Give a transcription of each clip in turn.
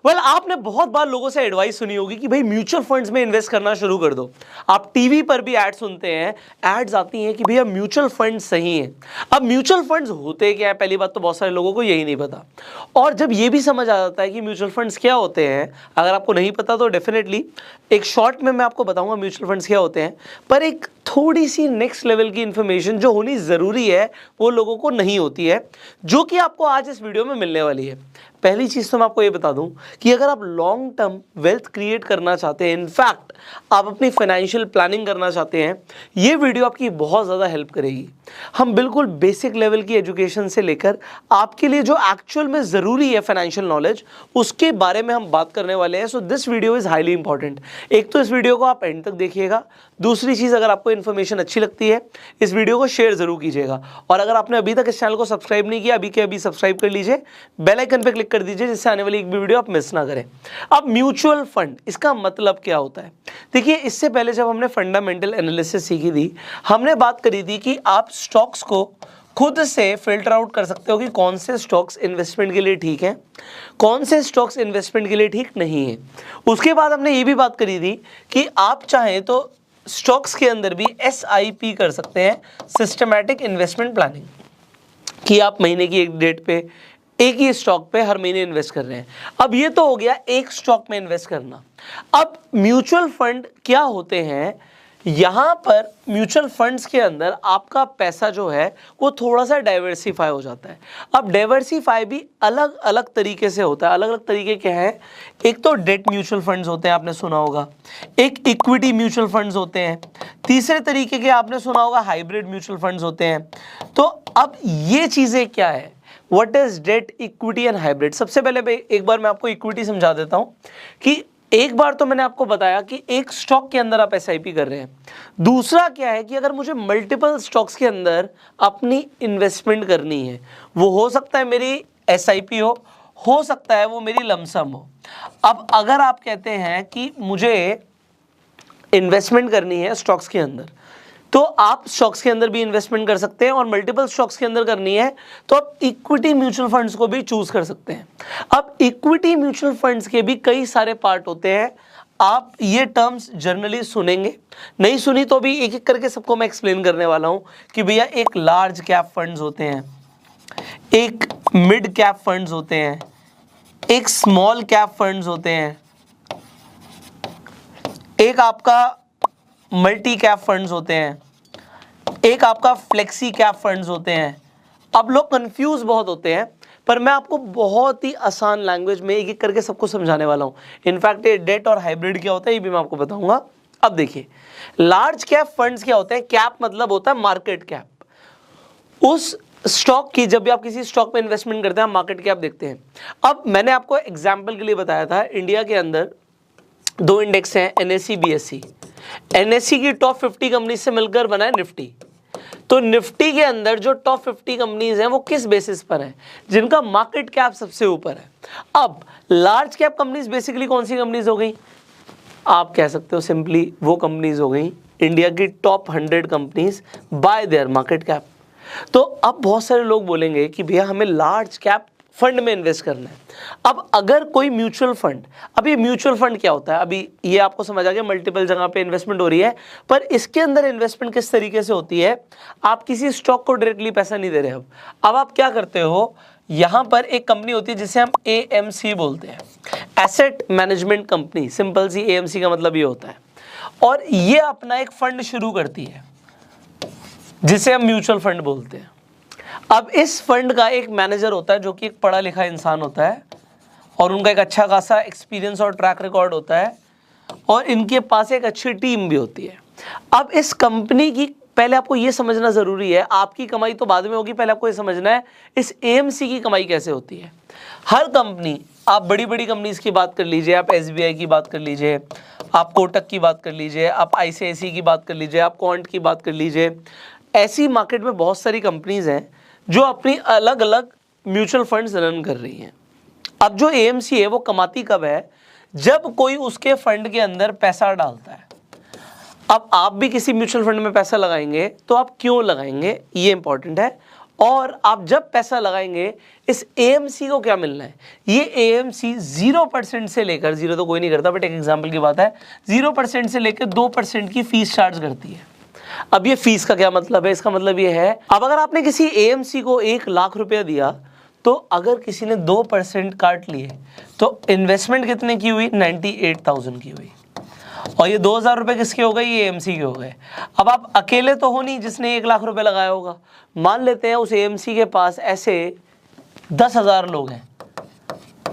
आपने बहुत बार लोगों से एडवाइस सुनी होगी कि भाई म्यूचुअल फंड्स में इन्वेस्ट करना शुरू कर दो। आप टीवी पर भी एड सुनते हैं, एड्स आती हैं कि भैया म्यूचुअल फंड सही है। अब म्यूचुअल फंड्स होते क्या है, पहली बात तो बहुत सारे लोगों को यही नहीं पता। और जब ये भी समझ आ जाता है कि म्यूचुअल फंड्स क्या होते हैं, अगर आपको नहीं पता तो डेफिनेटली एक शॉर्ट में मैं आपको बताऊंगा म्यूचुअल फंड्स क्या होते हैं, पर एक थोड़ी सी नेक्स्ट लेवल की इंफॉर्मेशन जो होनी ज़रूरी है वो लोगों को नहीं होती है, जो कि आपको आज इस वीडियो में मिलने वाली है। पहली चीज़ तो मैं आपको ये बता दूं कि अगर आप लॉन्ग टर्म वेल्थ क्रिएट करना चाहते हैं, इनफैक्ट आप अपनी फाइनेंशियल प्लानिंग करना चाहते हैं, ये वीडियो आपकी बहुत ज़्यादा हेल्प करेगी। हम बिल्कुल बेसिक लेवल की एजुकेशन से लेकर आपके लिए जो एक्चुअल में ज़रूरी है फाइनेंशियल नॉलेज, उसके बारे में हम बात करने वाले हैं। So this video is highly important. एक तो इस वीडियो को आप एंड तक देखिएगा, दूसरी चीज़ अगर आपको इन्फॉर्मेशन अच्छी लगती है इस वीडियो को शेयर ज़रूर कीजिएगा, और अगर आपने अभी तक इस चैनल को सब्सक्राइब नहीं किया, अभी के अभी सब्सक्राइब कर लीजिए, बेल आइकन पे क्लिक कर दीजिए, जिससे आने वाली एक भी वीडियो आप मिस ना करें। अब म्यूचुअल फंड, इसका मतलब क्या होता है? देखिए, इससे पहले जब हमने फंडामेंटल एनालिसिस सीखी थी, हमने बात करी थी कि आप स्टॉक्स को खुद से फिल्टर आउट कर सकते हो कि कौन से स्टॉक्स इन्वेस्टमेंट के लिए ठीक हैं, कौन से स्टॉक्स इन्वेस्टमेंट के लिए ठीक नहीं है। उसके बाद हमने ये भी बात करी थी कि आप चाहें तो स्टॉक्स के अंदर भी SIP कर सकते हैं, सिस्टमैटिक इन्वेस्टमेंट प्लानिंग, कि आप महीने की एक डेट पे एक ही स्टॉक पे हर महीने इन्वेस्ट कर रहे हैं। अब ये तो हो गया एक स्टॉक में इन्वेस्ट करना। अब म्यूचुअल फंड क्या होते हैं? यहाँ पर म्यूचुअल फंड्स के अंदर आपका पैसा जो है वो थोड़ा सा डाइवर्सिफाई हो जाता है। अब डाइवर्सिफाई भी अलग अलग तरीके से होता है। अलग अलग तरीके क्या है? एक तो डेट म्यूचुअल फंड्स होते हैं, आपने सुना होगा, एक इक्विटी म्यूचुअल फंड्स होते हैं, तीसरे तरीके के आपने सुना होगा हाइब्रिड म्यूचुअल फंड्स होते हैं। तो अब ये चीज़ें क्या है? What is debt, equity and hybrid? सबसे पहले एक बार मैं आपको इक्विटी समझा देता हूँ कि एक बार तो मैंने आपको बताया कि एक स्टॉक के अंदर आप SIP कर रहे हैं। दूसरा क्या है कि अगर मुझे मल्टीपल स्टॉक्स के अंदर अपनी इन्वेस्टमेंट करनी है, वो हो सकता है मेरी SIP हो सकता है वो मेरी लमसम हो। अब अगर आप कहते हैं कि मुझे इन्वेस्टमेंट करनी है स्टॉक्स के अंदर, तो आप स्टॉक्स के अंदर भी इन्वेस्टमेंट कर सकते हैं, और मल्टीपल स्टॉक्स के अंदर करनी है तो आप इक्विटी म्यूचुअल फंड्स को भी चूज कर सकते हैं। अब इक्विटी म्यूचुअल फंड्स के भी कई सारे पार्ट होते हैं। आप ये टर्म्स जनरली सुनेंगे, नहीं सुनी तो भी एक एक करके सबको मैं एक्सप्लेन करने वाला हूं कि भैया एक लार्ज कैप फंड्स होते हैं, एक मिड कैप फंड्स होते हैं, एक स्मॉल कैप फंड्स होते हैं, एक आपका मल्टी कैप फंड्स होते हैं, एक आपका फ्लेक्सी कैप फंड्स होते हैं। अब लोग कंफ्यूज बहुत होते हैं, पर मैं आपको बहुत ही आसान लैंग्वेज में एक एक करके सबको समझाने वाला हूं। इनफैक्ट ये डेट और हाइब्रिड क्या होता है ये भी मैं आपको बताऊंगा। अब देखिए, लार्ज कैप फंड्स क्या होते हैं? कैप मतलब होता है मार्केट कैप। उस स्टॉक की, जब भी आप किसी स्टॉक में इन्वेस्टमेंट करते हैं, आप मार्केट कैप देखते हैं। अब मैंने आपको एग्जाम्पल के लिए बताया था, इंडिया के अंदर दो इंडेक्स हैं, NSE BSE। NSE की टॉप 50 कंपनी से मिलकर बना है निफ्टी। तो निफ्टी के अंदर जो टॉप 50 कंपनीज हैं वो किस बेसिस पर है? जिनका मार्केट कैप सबसे ऊपर है। अब लार्ज कैप कंपनीज बेसिकली कौन सी कंपनीज हो गई? आप कह सकते हो सिंपली वो कंपनीज हो गई इंडिया की top 100 companies by their market cap. तो अब बहुत सारे लोग बोलेंगे कि भैया हमें लार्ज कैप फंड में इन्वेस्ट करना है। अब अगर कोई म्यूचुअल फंड, अभी म्यूचुअल फंड क्या होता है? अभी ये आपको समझ आ गया, मल्टीपल जगह पे इन्वेस्टमेंट हो रही है, पर इसके अंदर इन्वेस्टमेंट किस तरीके से होती है? आप किसी स्टॉक को डायरेक्टली पैसा नहीं दे रहे। अब आप क्या करते हो, यहाँ पर एक कंपनी होती है जिसे हम AMC बोलते हैं, एसेट मैनेजमेंट कंपनी। सिंपल सी AMC का मतलब ये होता है, और ये अपना एक फंड शुरू करती है जिसे हम म्यूचुअल फंड बोलते हैं। अब इस फंड का एक मैनेजर होता है जो कि एक पढ़ा लिखा इंसान होता है, और उनका एक अच्छा खासा एक्सपीरियंस और ट्रैक रिकॉर्ड होता है, और इनके पास एक अच्छी टीम भी होती है। अब इस कंपनी की पहले आपको ये समझना ज़रूरी है, आपकी कमाई तो बाद में होगी, पहले आपको ये समझना है इस AMC की कमाई कैसे होती है। हर कंपनी, आप बड़ी बड़ी कंपनीज की बात कर लीजिए, आप SBI की बात कर लीजिए, आप कोटक की बात कर लीजिए, आप ICICI की बात कर लीजिए, आप क्वांट की बात कर लीजिए, ऐसी मार्केट में बहुत सारी कंपनीज हैं जो अपनी अलग अलग म्यूचुअल फंड्स रन कर रही हैं। अब जो AMC है वो कमाती कब है? जब कोई उसके फंड के अंदर पैसा डालता है। अब आप भी किसी म्यूचुअल फंड में पैसा लगाएंगे तो आप क्यों लगाएंगे, ये इंपॉर्टेंट है। और आप जब पैसा लगाएंगे इस AMC को क्या मिलना है, ये AMC 0% से लेकर, 0 तो कोई नहीं करता बट एक एग्जांपल की बात है, 0% से लेकर 2% की फीस चार्ज करती है। अब ये फीस का क्या मतलब है, इसका मतलब ये है अब अगर आपने किसी AMC को 1 लाख रुपया दिया तो अगर किसी ने 2% काट लिए तो इन्वेस्टमेंट कितने की हुई, 98,000 की हुई, और ये 2,000 रुपये किसके हो गए, ये AMC के हो गए। अब आप अकेले तो हो नहीं जिसने 1 लाख रुपए लगाया होगा, मान लेते हैं उस AMC के पास ऐसे 10,000 लोग हैं,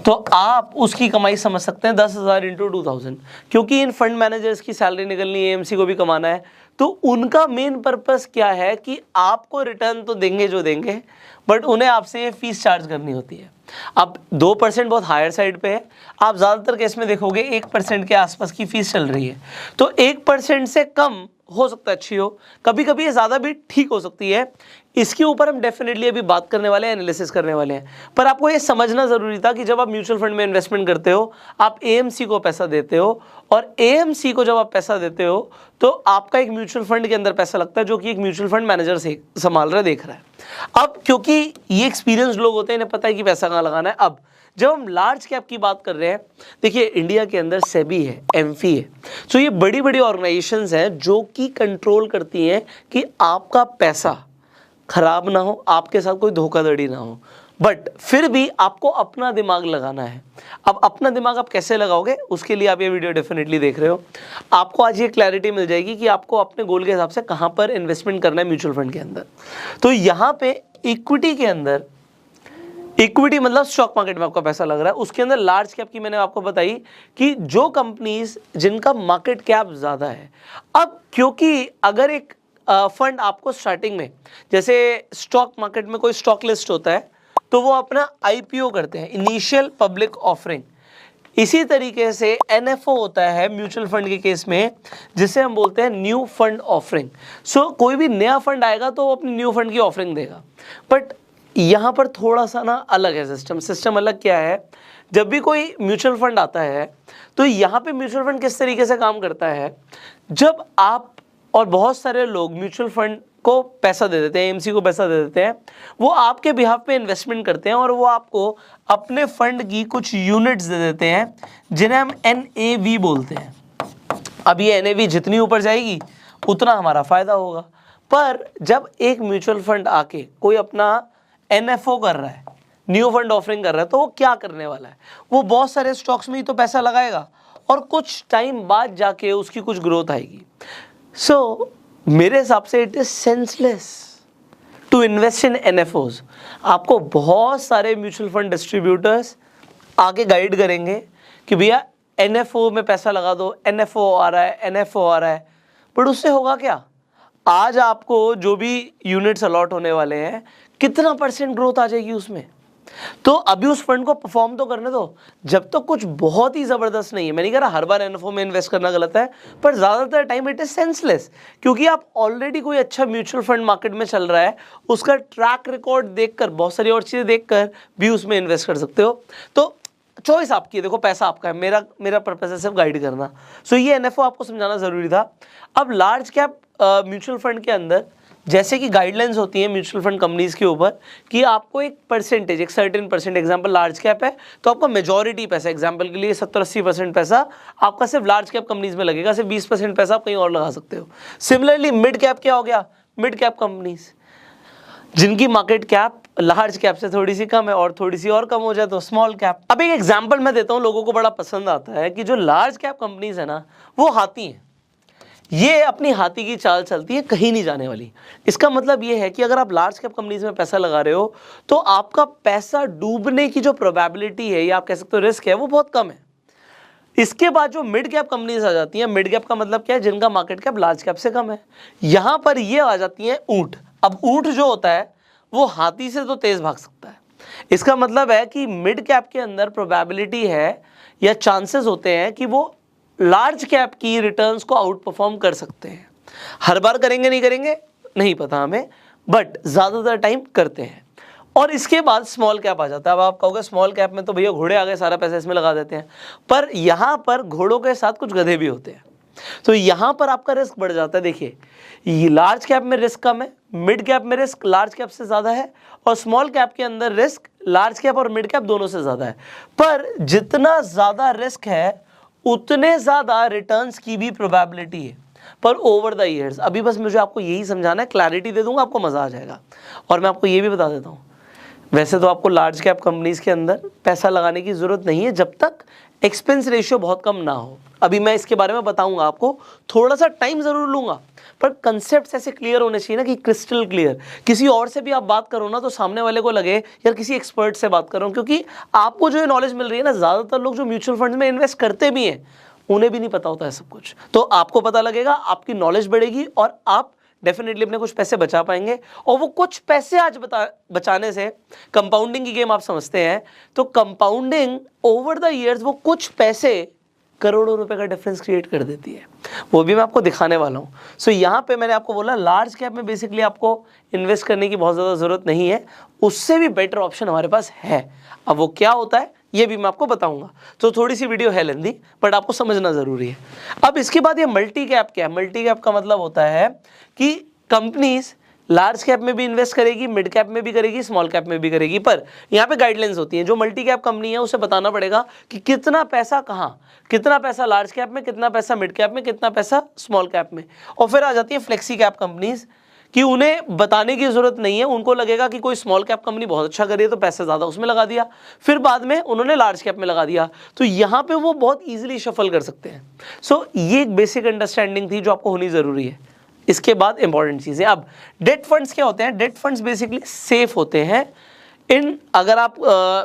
तो आप उसकी कमाई समझ सकते हैं 10,000 इंटू 2,000, क्योंकि इन फंड मैनेजर्स की सैलरी निकलनी है, AMC को भी कमाना है, तो उनका मेन पर्पस क्या है कि आपको रिटर्न तो देंगे जो देंगे, बट उन्हें आपसे ये फीस चार्ज करनी होती है। अब 2% बहुत हायर साइड पे है, आप ज़्यादातर केस में देखोगे 1% के आसपास की फीस चल रही है, तो 1% से कम हो सकता है अच्छी हो, कभी कभी ये ज़्यादा भी ठीक हो सकती है। इसके ऊपर हम डेफिनेटली अभी बात करने वाले हैं, एनालिसिस करने वाले हैं, पर आपको ये समझना ज़रूरी था कि जब आप म्यूचुअल फंड में इन्वेस्टमेंट करते हो, आप AMC को पैसा देते हो, और AMC को जब आप पैसा देते हो तो आपका एक म्यूचुअल फंड के अंदर पैसा लगता है जो कि एक म्यूचुअल फंड मैनेजर से संभाल रहा है, देख रहा है। अब क्योंकि ये एक्सपीरियंस लोग होते हैं, इन्हें पता है कि पैसा कहाँ लगाना है। अब जब हम लार्ज कैप की बात कर रहे हैं, देखिए इंडिया के अंदर सेबी है, एमफी है, तो ये बड़ी बड़ी ऑर्गेनाइजेशंस हैं जो कि कंट्रोल करती हैं कि आपका पैसा खराब ना हो, आपके साथ कोई धोखाधड़ी ना हो, बट फिर भी आपको अपना दिमाग लगाना है। अब अपना दिमाग आप कैसे लगाओगे, उसके लिए आप ये वीडियो डेफिनेटली देख रहे हो। आपको आज ये क्लैरिटी मिल जाएगी कि आपको अपने गोल के हिसाब से कहाँ पर इन्वेस्टमेंट करना है म्यूचुअल फंड के अंदर। तो यहाँ पे इक्विटी के अंदर, इक्विटी मतलब स्टॉक मार्केट में आपका पैसा लग रहा है, उसके अंदर लार्ज कैप की मैंने आपको बताई कि जो कंपनीज जिनका मार्केट कैप ज़्यादा है। अब क्योंकि अगर एक फंड आपको स्टार्टिंग में, जैसे स्टॉक मार्केट में कोई स्टॉक लिस्ट होता है तो वो अपना IPO करते हैं, इनिशियल पब्लिक ऑफरिंग, इसी तरीके से NFO होता है म्यूचुअल फंड के केस में, जिसे हम बोलते हैं न्यू फंड ऑफरिंग। सो कोई भी नया फंड आएगा तो वो अपनी न्यू फंड की ऑफरिंग देगा, बट यहाँ पर थोड़ा सा ना अलग है सिस्टम अलग क्या है, जब भी कोई म्यूचुअल फंड आता है तो यहाँ पे म्यूचुअल फंड किस तरीके से काम करता है, जब आप और बहुत सारे लोग म्यूचुअल फंड को पैसा दे देते हैं, AMC को पैसा दे देते हैं, वो आपके बिहाफ पे इन्वेस्टमेंट करते हैं और वो आपको अपने फंड की कुछ यूनिट्स दे देते हैं जिन्हें हम NAV बोलते हैं। अब ये NAV जितनी ऊपर जाएगी उतना हमारा फायदा होगा, पर जब एक म्यूचुअल फंड आके कोई अपना NFO कर रहा है, न्यू फंड ऑफरिंग कर रहा है, तो वो क्या करने वाला है, वो बहुत सारे स्टॉक्स में ही तो पैसा लगाएगा और कुछ टाइम बाद जाके उसकी कुछ ग्रोथ आएगी। सो मेरे हिसाब से it is senseless to invest in NFOs। आपको बहुत सारे म्यूचुअल फंड डिस्ट्रीब्यूटर्स आगे गाइड करेंगे कि भैया NFO में पैसा लगा दो, NFO आ रहा है, NFO आ रहा है, बट उससे होगा क्या, आज आपको जो भी यूनिट्स अलॉट होने वाले हैं कितना % ग्रोथ आ जाएगी उसमें, तो अभी उस फंड को परफॉर्म तो करने दो, जब तक तो कुछ बहुत ही ज़बरदस्त नहीं है। मैं नहीं कह रहा हर बार NFO में इन्वेस्ट करना गलत है, पर ज़्यादातर टाइम इट इज सेंसलेस, क्योंकि आप ऑलरेडी कोई अच्छा म्यूचुअल फंड मार्केट में चल रहा है, उसका ट्रैक रिकॉर्ड देखकर, बहुत सारी और चीज़ें देखकर भी उसमें इन्वेस्ट कर सकते हो। तो चॉइस आपकी है, देखो पैसा आपका है, मेरा पर्पस है सिर्फ गाइड करना। सो ये NFO आपको समझाना ज़रूरी था। अब लार्ज कैप म्यूचुअल फंड के अंदर जैसे कि गाइडलाइंस होती हैं म्यूचुअल फंड कंपनीज के ऊपर कि आपको एक परसेंटेज, एक सर्टेन %, एग्जांपल लार्ज कैप है तो आपका मेजॉरिटी पैसा, एग्जांपल के लिए 70-80% पैसा आपका सिर्फ लार्ज कैप कंपनीज में लगेगा, सिर्फ 20% पैसा आप कहीं और लगा सकते हो। सिमिलरली मिड कैप क्या हो गया, मिड कैप कंपनीज जिनकी मार्केट कैप लार्ज कैप से थोड़ी सी कम है और थोड़ी सी और कम हो जाए तो स्मॉल कैप। अब एक एग्जांपल मैं देता हूँ, लोगों को बड़ा पसंद आता है कि जो लार्ज कैप कंपनीज है ना, वो हाथी हैं, ये अपनी हाथी की चाल चलती है, कहीं नहीं जाने वाली। इसका मतलब ये है कि अगर आप लार्ज कैप कंपनीज में पैसा लगा रहे हो तो आपका पैसा डूबने की जो प्रोबेबिलिटी है या आप कह सकते हो रिस्क है, वो बहुत कम है। इसके बाद जो मिड कैप कंपनीज आ जाती हैं, मिड कैप का मतलब क्या है, जिनका मार्केट कैप लार्ज कैप से कम है, यहां पर ये आ जाती हैं ऊंट। अब ऊंट जो होता है वो हाथी से तो तेज भाग सकता है, इसका मतलब है कि मिड कैप के अंदर प्रोबेबिलिटी है या चांसेस होते हैं कि वो लार्ज कैप की रिटर्न्स को आउट परफॉर्म कर सकते हैं। हर बार करेंगे नहीं करेंगे नहीं पता हमें, बट ज़्यादातर टाइम करते हैं। और इसके बाद स्मॉल कैप आ जाता है। अब आप कहोगे स्मॉल कैप में तो भैया घोड़े आ गए, सारा पैसा इसमें लगा देते हैं, पर यहाँ पर घोड़ों के साथ कुछ गधे भी होते हैं। तो यहां पर आपका रिस्क बढ़ जाता है। देखिए, ये लार्ज कैप में रिस्क कम है, मिड कैप में रिस्क लार्ज कैप से ज्यादा है, और स्मॉल कैप के अंदर रिस्क लार्ज कैप और मिड कैप दोनों से ज्यादा है। पर जितना ज्यादा रिस्क है उतने ज्यादा रिटर्न्स की भी प्रोबेबिलिटी है, पर ओवर द ईयर्स। अभी बस मुझे आपको यही समझाना है, क्लैरिटी दे दूंगा, आपको मजा आ जाएगा। और मैं आपको ये भी बता देता हूं, वैसे तो आपको लार्ज कैप कंपनीज के अंदर पैसा लगाने की जरूरत नहीं है जब तक एक्सपेंस रेशियो बहुत कम ना हो। अभी मैं इसके बारे में बताऊंगा आपको, थोड़ा सा टाइम जरूर लूंगा, पर कंसेप्ट ऐसे क्लियर होने चाहिए ना कि क्रिस्टल क्लियर। किसी और से भी आप बात करो ना तो सामने वाले को लगे यार किसी एक्सपर्ट से बात कर रहा हूं, क्योंकि आपको जो नॉलेज मिल रही है ना, ज्यादातर लोग जो म्यूचुअल फंड में इन्वेस्ट करते भी हैं उन्हें भी नहीं पता होता है सब कुछ। तो आपको पता लगेगा, आपकी नॉलेज बढ़ेगी और आप डेफिनेटली अपने कुछ पैसे बचा पाएंगे। और वो कुछ पैसे आज बचाने से, कंपाउंडिंग की गेम आप समझते हैं, तो कंपाउंडिंग ओवर द इयर्स वो कुछ पैसे करोड़ों रुपए का डिफरेंस क्रिएट कर देती है। वो भी मैं आपको दिखाने वाला हूँ। सो यहाँ पे मैंने आपको बोला लार्ज कैप में बेसिकली आपको इन्वेस्ट करने की बहुत ज़्यादा ज़रूरत नहीं है, उससे भी बेटर ऑप्शन हमारे पास है। अब वो क्या होता है ये भी मैं आपको बताऊंगा। तो थोड़ी सी वीडियो है लेंदी, बट आपको समझना ज़रूरी है। अब इसके बाद ये मल्टी कैप क्या है? मल्टी कैप का मतलब होता है कि कंपनीज लार्ज कैप में भी इन्वेस्ट करेगी, मिड कैप में भी करेगी, स्मॉल कैप में भी करेगी, पर यहाँ पे गाइडलाइंस होती हैं। जो मल्टी कैप कंपनी है उसे बताना पड़ेगा कि कितना पैसा कहाँ, कितना पैसा लार्ज कैप में, कितना पैसा मिड कैप में, कितना पैसा स्मॉल कैप में। और फिर आ जाती है फ्लेक्सी कैप कंपनीज कि उन्हें बताने की जरूरत नहीं है, उनको लगेगा कि कोई स्मॉल कैप कंपनी बहुत अच्छा कर रही है तो पैसा ज़्यादा उसमें लगा दिया, फिर बाद में उन्होंने लार्ज कैप में लगा दिया। तो यहाँ पे वो बहुत ईजिली शफल कर सकते हैं। सो ये एक बेसिक अंडरस्टैंडिंग थी जो आपको होनी ज़रूरी है। इसके बाद इंपॉर्टेंट चीज़ें, अब डेट फंड्स क्या होते हैं? डेट फंड्स बेसिकली सेफ होते हैं इन, अगर आप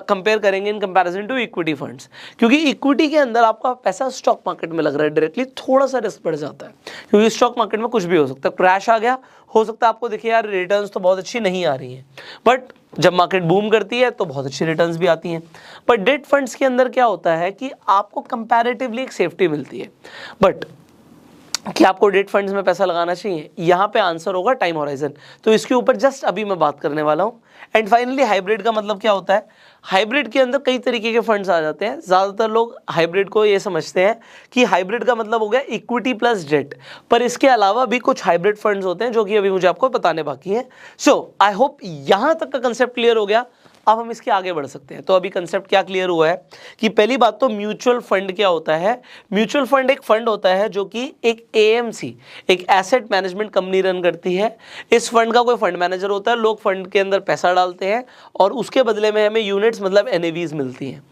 कंपेयर करेंगे in comparison to equity funds, क्योंकि इक्विटी के अंदर आपका पैसा स्टॉक मार्केट में लग रहा है डायरेक्टली, थोड़ा सा रिस्क बढ़ जाता है, क्योंकि स्टॉक मार्केट में कुछ भी हो सकता है। क्रैश आ गया, हो सकता है आपको दिखे यार रिटर्न्स तो बहुत अच्छी नहीं आ रही हैं, बट जब मार्केट बूम करती है तो बहुत अच्छी रिटर्न्स भी आती हैं। पर डेट फंड्स के अंदर क्या होता है कि आपको कंपैरेटिवली एक सेफ्टी मिलती है। बट क्या आपको डेट फंड्स में पैसा लगाना चाहिए? यहाँ पे आंसर होगा टाइम होराइजन। तो इसके ऊपर जस्ट अभी मैं बात करने वाला हूँ। एंड फाइनली हाइब्रिड का मतलब क्या होता है? हाइब्रिड के अंदर कई तरीके के फंड्स आ जाते हैं। ज़्यादातर लोग हाइब्रिड को ये समझते हैं कि हाइब्रिड का मतलब हो गया इक्विटी प्लस डेट, पर इसके अलावा भी कुछ हाइब्रिड फंड्स होते हैं जो कि अभी मुझे आपको बताने बाकी हैं। सो आई होप यहाँ तक का कंसेप्ट क्लियर हो गया। अब हम इसके आगे बढ़ सकते हैं। तो अभी कंसेप्ट क्या क्लियर हुआ है कि पहली बात तो म्यूचुअल फंड क्या होता है? म्यूचुअल फंड एक फंड होता है जो कि एक एएमसी, एक एसेट मैनेजमेंट कंपनी रन करती है। इस फंड का कोई फंड मैनेजर होता है, लोग फंड के अंदर पैसा डालते हैं और उसके बदले में हमें यूनिट्स मतलब एनएवीज मिलती हैं।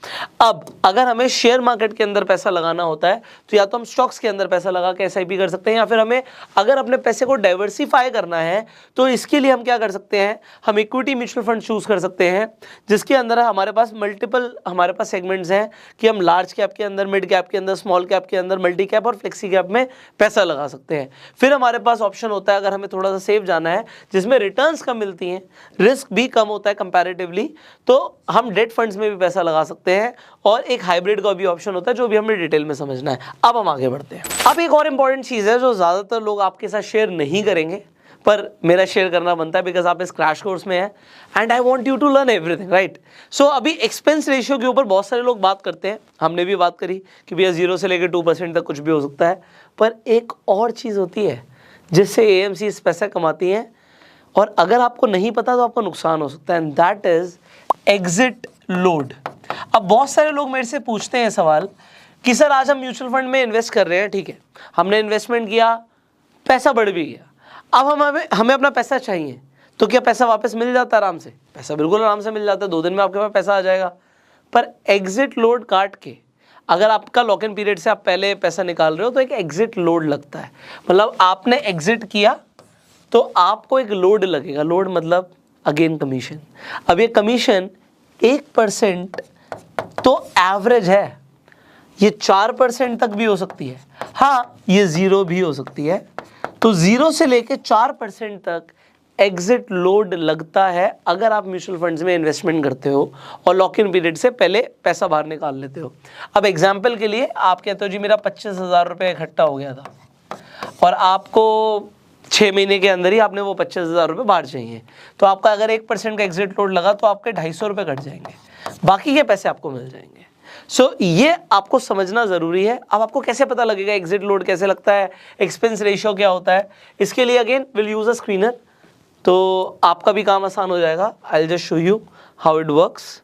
अब अगर हमें शेयर मार्केट के अंदर पैसा लगाना होता है तो या तो हम स्टॉक्स के अंदर पैसा लगा के एसआईपी कर सकते हैं, या फिर हमें अगर अपने पैसे को डाइवर्सिफाई करना है तो इसके लिए हम क्या कर सकते हैं? हम इक्विटी म्यूचुअल फंड चूज कर सकते हैं, जिसके अंदर हमारे पास मल्टीपल सेगमेंट्स हैं कि हम लार्ज कैप के अंदर, मिड कैप के अंदर, स्मॉल कैप के अंदर, मल्टी कैप और फ्लेक्सी कैप में पैसा लगा सकते हैं। फिर हमारे पास ऑप्शन होता है अगर हमें थोड़ा सा सेफ जाना है जिसमें रिटर्न्स कम मिलती हैं, रिस्क भी कम होता है कंपैरेटिवली, तो हम डेट फंड्स में भी पैसा लगा सकते हैं। और एक हाइब्रिड का भी ऑप्शन होता है जो भी हमें डिटेल में समझना है। अब हम आगे बढ़ते हैं। अब एक और इंपॉर्टेंट चीज़ है जो ज़्यादातर लोग आपके साथ शेयर नहीं करेंगे, पर मेरा शेयर करना बनता है बिकॉज आप इस क्रैश कोर्स में हैं and I want you to learn everything, right? So अभी एक्सपेंस रेशियो के ऊपर बहुत सारे लोग बात करते हैं, हमने भी बात करी कि भैया 0 से लेकर 2% तक कुछ भी हो सकता है। पर एक और चीज़ होती है जिससे एएमसी पैसा कमाती हैं, और अगर आपको नहीं पता तो आपको नुकसान हो सकता है, and that is exit load. अब बहुत सारे लोग मेरे से पूछते हैं सवाल कि सर आज हम म्यूचुअल फंड में इन्वेस्ट कर रहे हैं, ठीक है, हमने इन्वेस्टमेंट किया, पैसा बढ़ भी गया, अब हमें अपना पैसा चाहिए, तो क्या पैसा वापस मिल जाता है आराम से? पैसा बिल्कुल आराम से मिल जाता है, 2 दिन में आपके पास पैसा आ जाएगा। पर एग्जिट लोड काट के, अगर आपका लॉक इन पीरियड से आप पहले पैसा निकाल रहे हो तो एक एग्जिट लोड लगता है। मतलब आपने एग्जिट किया तो आपको एक लोड लगेगा। लोड मतलब अगेन कमीशन। अब ये कमीशन 1% तो एवरेज है, ये 4% तक भी हो सकती है, हाँ ये 0 भी हो सकती है। तो 0 से लेके 4% तक एग्जिट लोड लगता है अगर आप म्यूचुअल फंड्स में इन्वेस्टमेंट करते हो और लॉक इन पीरियड से पहले पैसा बाहर निकाल लेते हो। अब एग्जाम्पल के लिए आप कहते हो जी मेरा 25,000 रुपये इकट्ठा हो गया था और आपको 6 महीने के अंदर ही आपने वो 25,000 रुपये बाहर चाहिए, तो आपका अगर 1% का एग्जिट लोड लगा तो आपके 250 रुपये कट जाएंगे, बाकी के पैसे आपको मिल जाएंगे। सो ये आपको समझना ज़रूरी है। अब आपको कैसे पता लगेगा एग्जिट लोड कैसे लगता है, एक्सपेंस रेशियो क्या होता है, इसके लिए again will use a screener, तो आपका भी काम आसान हो जाएगा। I will just show you how it works.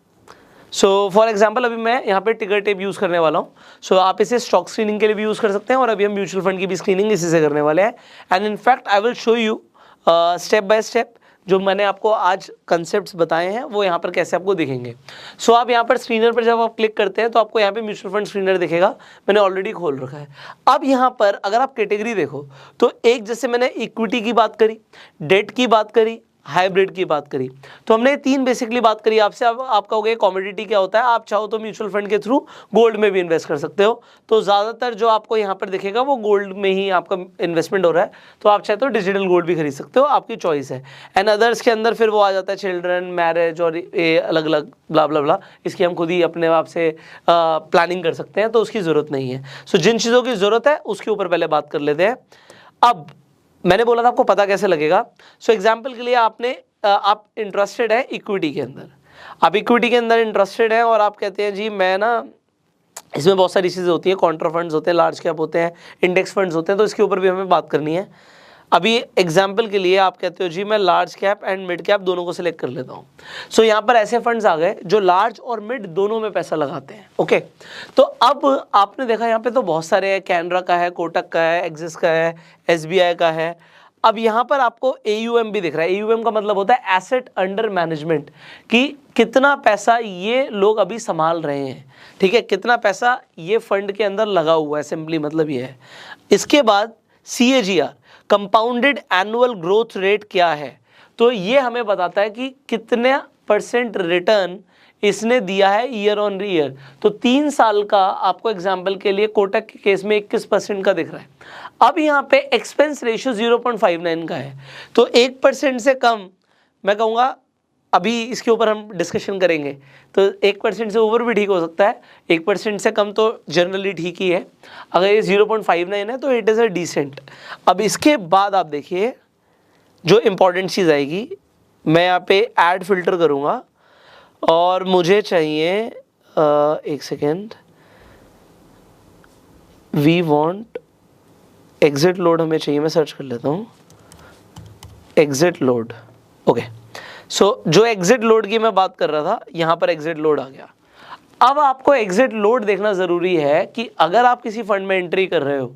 So for example अभी मैं यहाँ पे टिकर टेप यूज़ करने वाला हूँ। सो आप इसे स्टॉक स्क्रीनिंग के लिए भी यूज़ कर सकते हैं, और अभी हम म्यूचुअल फंड की भी स्क्रीनिंग इसी से करने वाले हैं। And in fact I will show you step by step जो मैंने आपको आज कंसेप्ट्स बताए हैं वो यहाँ पर कैसे आपको दिखेंगे। सो आप यहाँ पर स्क्रीनर पर जब आप क्लिक करते हैं तो आपको यहाँ पे म्यूचुअल फंड स्क्रीनर दिखेगा, मैंने ऑलरेडी खोल रखा है। अब यहाँ पर अगर आप कैटेगरी देखो तो एक, जैसे मैंने इक्विटी की बात करी, डेट की बात करी, हाइब्रिड की बात करी, तो हमने तीन बेसिकली बात करी आपसे। अब आपका हो गया कमोडिटी क्या होता है, आप चाहो तो म्यूचुअल फंड के थ्रू गोल्ड में भी इन्वेस्ट कर सकते हो, तो ज़्यादातर जो आपको यहाँ पर दिखेगा वो गोल्ड में ही आपका इन्वेस्टमेंट हो रहा है, तो आप चाहे तो डिजिटल गोल्ड भी खरीद सकते हो, आपकी चॉइस है। एंड अदर्स के अंदर फिर वो आ जाता है चिल्ड्रन, मैरिज और ये अलग अलग ब्ला ब्ला ब्ला, इसकी हम खुद ही अपने आप से प्लानिंग कर सकते हैं, तो उसकी ज़रूरत नहीं है। सो जिन चीज़ों की ज़रूरत है उसके ऊपर पहले बात कर लेते हैं। अब मैंने बोला था आपको पता कैसे लगेगा। सो एग्जाम्पल के लिए आप इंटरेस्टेड है इक्विटी के अंदर, आप इक्विटी के अंदर इंटरेस्टेड हैं और आप कहते हैं जी मैं ना, इसमें बहुत सारी चीज़ें होती हैं, कॉन्ट्रा फंड्स होते हैं, लार्ज कैप होते हैं, इंडेक्स फंड्स होते हैं, तो इसके ऊपर भी हमें बात करनी है। अभी एग्जाम्पल के लिए आप कहते हो जी मैं large cap and mid cap दोनों को सिलेक्ट कर लेता हूँ। सो यहाँ पर ऐसे फंड्स आ गए जो लार्ज और मिड दोनों में पैसा लगाते हैं। ओके, तो अब आपने देखा यहाँ पे तो बहुत सारे हैं, कैनरा का है, कोटक का है, एक्सिस का है, एसबीआई का है। अब यहाँ पर आपको AUM भी दिख रहा है। AUM का मतलब होता है एसेट अंडर मैनेजमेंट, कि कितना पैसा ये लोग अभी संभाल रहे हैं, ठीक है, कितना पैसा ये फंड के अंदर लगा हुआ है, सिंपली मतलब ये है। इसके बाद CAGR, compounded annual growth rate क्या है, तो ये हमें बताता है कि कितने % रिटर्न इसने दिया है ईयर ऑन ईयर। तो 3 साल का आपको एग्जाम्पल के लिए कोटक के केस में 21% का दिख रहा है। अब यहाँ पे एक्सपेंस रेशियो 0.59 का है, तो 1% से कम, मैं कहूँगा अभी इसके ऊपर हम डिस्कशन करेंगे, तो 1% से ऊपर भी ठीक हो सकता है, 1% से कम तो जनरली ठीक ही है। अगर ये 0.59 है तो इट इज़ अ डिसेंट। अब इसके बाद आप देखिए जो इम्पॉर्टेंट चीज़ आएगी, मैं यहाँ पे ऐड फिल्टर करूँगा और मुझे चाहिए एक second, we want exit load, हमें चाहिए, मैं सर्च कर लेता हूँ एग्जिट लोड। ओके, सो जो एग्जिट लोड की मैं बात कर रहा था, यहाँ पर एग्जिट लोड आ गया। अब आपको एग्जिट लोड देखना ज़रूरी है कि अगर आप किसी फंड में एंट्री कर रहे हो,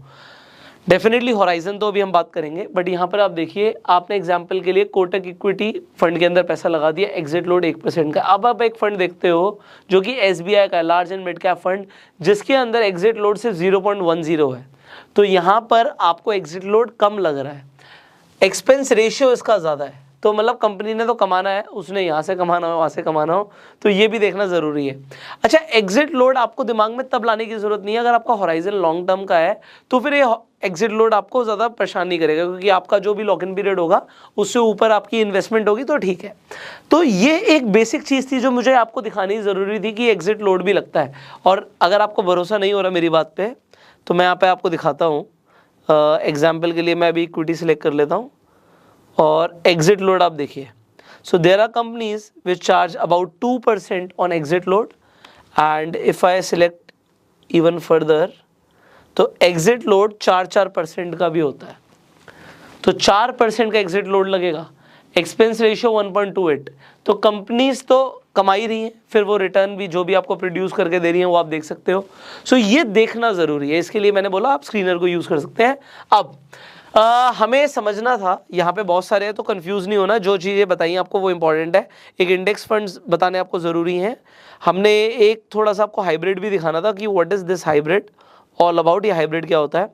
डेफिनेटली हॉराइजन तो अभी हम बात करेंगे, बट यहाँ पर आप देखिए, आपने एग्जांपल के लिए कोटक इक्विटी फंड के अंदर पैसा लगा दिया, एग्जिट लोड 1% का। अब आप एक फंड देखते हो जो कि SBI का है, large and mid cap fund, जिसके अंदर एग्जिट लोड सिर्फ 0.10 है, तो यहाँ पर आपको एग्जिट लोड कम लग रहा है, एक्सपेंस रेशियो इसका ज़्यादा है, तो मतलब कंपनी ने तो कमाना है, उसने यहाँ से कमाना हो, वहाँ से कमाना हो, तो ये भी देखना ज़रूरी है। अच्छा, एग्जिट लोड आपको दिमाग में तब लाने की ज़रूरत नहीं है अगर आपका हॉराइजन लॉन्ग टर्म का है, तो फिर ये एग्जिट लोड आपको ज़्यादा परेशान नहीं करेगा, क्योंकि आपका जो भी लॉक इन पीरियड होगा उससे ऊपर आपकी इन्वेस्टमेंट होगी, तो ठीक है। तो ये एक बेसिक चीज़ थी जो मुझे आपको दिखानी ज़रूरी थी कि एग्जिट लोड भी लगता है। और अगर आपको भरोसा नहीं हो रहा मेरी बात पर, तो मैं यहाँ पर आपको दिखाता हूँ। एग्जाम्पल के लिए मैं अभी इक्विटी सेलेक्ट कर लेता हूँ और एग्जिट लोड आप देखिए। So there are companies which charge about 2% on exit load, and if I select even further, तो एग्जिट लोड 4% का भी होता है, तो 4% का एग्जिट लोड लगेगा। एक्सपेंस रेशियो 1.28, तो कंपनीज तो कमा ही रही हैं, फिर वो रिटर्न भी जो भी आपको प्रोड्यूस करके दे रही हैं वो आप देख सकते हो। सो ये देखना ज़रूरी है, इसके लिए मैंने बोला आप स्क्रीनर को यूज़ कर सकते हैं। अब हमें समझना था, यहाँ पे बहुत सारे हैं तो कंफ्यूज नहीं होना, जो चीज़ें बताई आपको वो इंपॉर्टेंट है। एक इंडेक्स फंड्स बताने आपको ज़रूरी हैं। हमने एक थोड़ा सा आपको हाइब्रिड भी दिखाना था कि what is this hybrid all about, ये हाइब्रिड क्या होता है।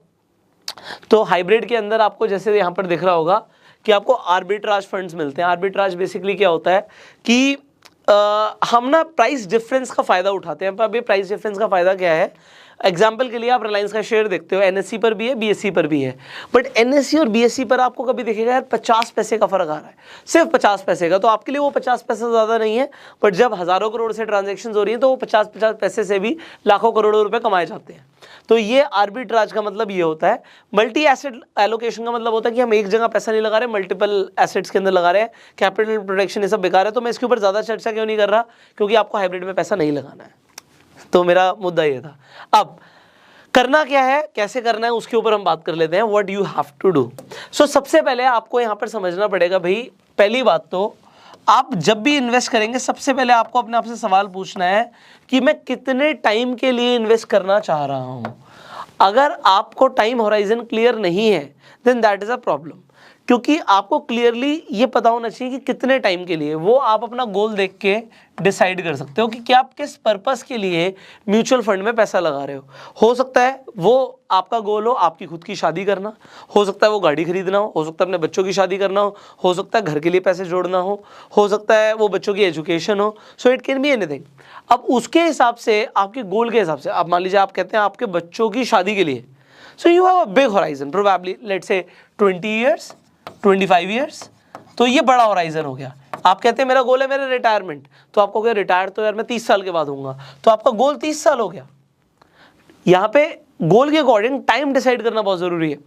तो हाइब्रिड के अंदर आपको जैसे यहाँ पर दिख रहा होगा कि आपको आर्बिट्राज फंड्स मिलते हैं। आर्बिट्राज बेसिकली क्या होता है कि हम ना प्राइस डिफरेंस का फ़ायदा उठाते हैं। अब ये प्राइस डिफरेंस का फ़ायदा क्या है, एग्जाम्पल के लिए आप रिलायंस का शेयर देखते हो, NSE पर भी है, BSE पर भी है, बट NSE और BSE पर आपको कभी दिखेगा यार 50 पैसे का फर्क आ रहा है, सिर्फ 50 पैसे का, तो आपके लिए वो 50 पैसे ज़्यादा नहीं है, बट जब हज़ारों करोड़ से ट्रांजेक्शन हो रही हैं तो वो 50 पैसे से भी लाखों करोड़ों रुपए कमाए जाते हैं। तो ये आर्बिट्राज का मतलब ये होता है। मल्टी एसेट एलोकेशन का मतलब होता है कि हम एक जगह पैसा नहीं लगा रहे, मल्टीपल एसेट्स के अंदर लगा रहे हैं, कैपिटल प्रोटेक्शन ये सब बेकार है। तो मैं इसके ऊपर ज़्यादा चर्चा क्यों नहीं कर रहा, क्योंकि आपको हाइब्रिड में पैसा नहीं लगाना है। तो मेरा मुद्दा ये था। अब करना क्या है, कैसे करना है, उसके ऊपर हम बात कर लेते हैं। What you have to do. So सबसे पहले आपको यहाँ पर समझना पड़ेगा भाई, पहली बात तो आप जब भी इन्वेस्ट करेंगे सबसे पहले आपको अपने आप से सवाल पूछना है कि मैं कितने टाइम के लिए इन्वेस्ट करना चाह रहा हूँ। अगर आपको टाइम होराइजन क्लियर नहीं है then that is a problem, क्योंकि आपको क्लियरली ये पता होना चाहिए कि कितने टाइम के लिए। वो आप अपना गोल देख के डिसाइड कर सकते हो कि क्या आप किस पर्पस के लिए म्यूचुअल फंड में पैसा लगा रहे हो सकता है वो आपका गोल हो आपकी खुद की शादी करना, हो सकता है वो गाड़ी खरीदना हो सकता है अपने बच्चों की शादी करना हो सकता है घर के लिए पैसे जोड़ना हो सकता है वो बच्चों की एजुकेशन हो। So it can be anything. अब उसके हिसाब से, आपके गोल के हिसाब से, आप मान लीजिए आप कहते हैं आपके बच्चों की शादी के लिए, so you have a big horizon, probably let's say 20 years 25 years, तो ये बड़ा होराइजन हो गया। आप कहते हैं मेरा गोल है मेरा रिटायरमेंट, तो आपको क्या रिटायर तो यार मैं 30 साल के बाद होऊंगा, तो आपका गोल 30 साल हो गया। यहाँ पे गोल के अकॉर्डिंग टाइम डिसाइड करना बहुत जरूरी है।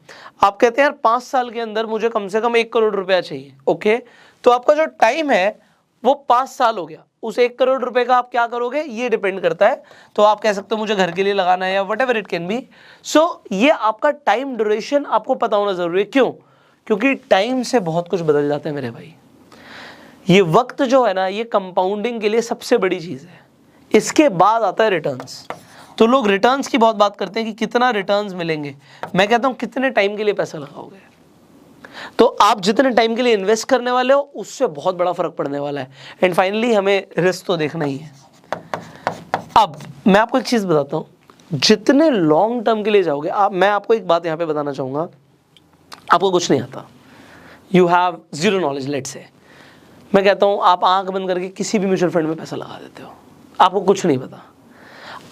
आप कहते हैं यार 5 साल के अंदर मुझे कम से कम 1 करोड़ रुपया चाहिए, ओके, तो आपका जो टाइम है वो 5 साल हो गया। उस 1 करोड़ रुपए का आप क्या करोगे ये डिपेंड करता है। तो आप कह सकते हो मुझे घर के लिए लगाना है या whatever it can be. So ये आपका टाइम ड्यूरेशन आपको पता होना जरूरी है। क्यों? क्योंकि टाइम से बहुत कुछ बदल जाता है मेरे भाई। ये वक्त जो है ना, ये कंपाउंडिंग के लिए सबसे बड़ी चीज़ है। इसके बाद आता है रिटर्न्स। तो लोग रिटर्न्स की बहुत बात करते हैं कि कितना रिटर्न्स मिलेंगे। मैं कहता हूँ कितने टाइम के लिए पैसा लगाओगे। तो आप जितने टाइम के लिए इन्वेस्ट करने वाले हो उससे बहुत बड़ा फर्क पड़ने वाला है। एंड फाइनली हमें रिस्क तो देखना ही है। अब मैं आपको एक चीज़ बताता हूँ, जितने लॉन्ग टर्म के लिए जाओगे मैं आपको एक बात यहाँ पे बताना चाहूँगा, आपको कुछ नहीं आता, you have zero knowledge let's say. मैं कहता हूँ आप आंख बंद करके किसी भी म्यूचुअल फंड में पैसा लगा देते हो, आपको कुछ नहीं पता।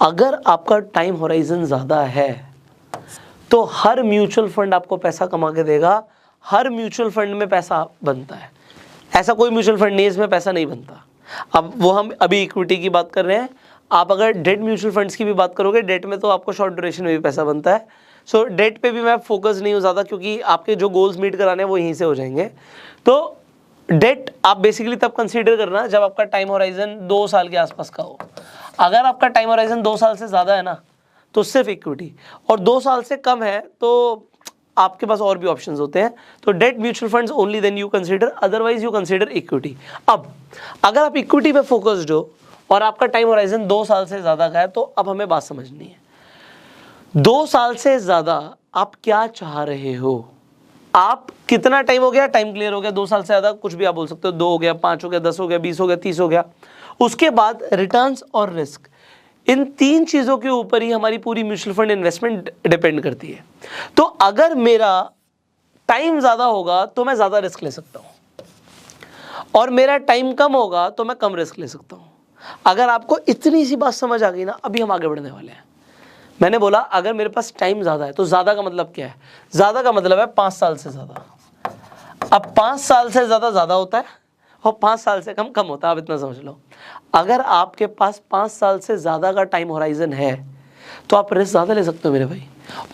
अगर आपका टाइम होराइजन ज़्यादा है तो हर म्यूचुअल फंड आपको पैसा कमा के देगा। हर म्यूचुअल फंड में पैसा बनता है, ऐसा कोई म्यूचुअल फंड नहीं है इसमें पैसा नहीं बनता। अब वो हम अभी इक्विटी की बात कर रहे हैं, आप अगर डेट म्यूचुअल फंड्स की भी बात करोगे, डेट में तो आपको शॉर्ट ड्यूरेशन में भी पैसा बनता है। सो डेट पे भी मैं फोकस नहीं हूँ ज़्यादा, क्योंकि आपके जो गोल्स मीट कराने हैं वो यहीं से हो जाएंगे। तो डेट आप बेसिकली तब कंसीडर करना जब आपका टाइम होराइजन 2 साल के आसपास का हो। अगर आपका टाइम होराइजन 2 साल से ज़्यादा है ना तो सिर्फ इक्विटी, और 2 साल से कम है तो आपके पास और भी ऑप्शंस होते हैं। तो debt mutual funds only then you consider, otherwise you consider equity. अब अगर आप इक्विटी पे फोकस्ड हो और आपका टाइम होराइजन 2 साल से ज़्यादा का है, तो अब हमें बात समझनी है 2 साल से ज़्यादा आप क्या चाह रहे हो। आप कितना टाइम हो गया, टाइम क्लियर हो गया, 2 साल से ज़्यादा कुछ भी आप बोल सकते हो, 2 हो गया, 5 हो गया, 10 हो गया, 20 हो गया, 30 हो गया। उसके बाद रिटर्न्स और रिस्क, इन 3 चीज़ों के ऊपर ही हमारी पूरी म्यूचुअल फंड इन्वेस्टमेंट डिपेंड करती है। तो अगर मेरा टाइम ज़्यादा होगा तो मैं ज़्यादा रिस्क ले सकता हूँ, और मेरा टाइम कम होगा तो मैं कम रिस्क ले सकता हूँ। अगर आपको इतनी सी बात समझ आ गई ना, अभी हम आगे बढ़ने वाले हैं। मैंने बोला अगर मेरे पास टाइम ज़्यादा है, तो ज़्यादा का मतलब क्या है? ज़्यादा का मतलब है 5 साल से ज़्यादा। अब 5 साल से ज़्यादा होता है और 5 साल से कम कम होता है, आप इतना समझ लो। अगर आपके पास 5 साल से ज़्यादा का टाइम होराइजन है तो आप रिस्क ज़्यादा ले सकते हो मेरे भाई।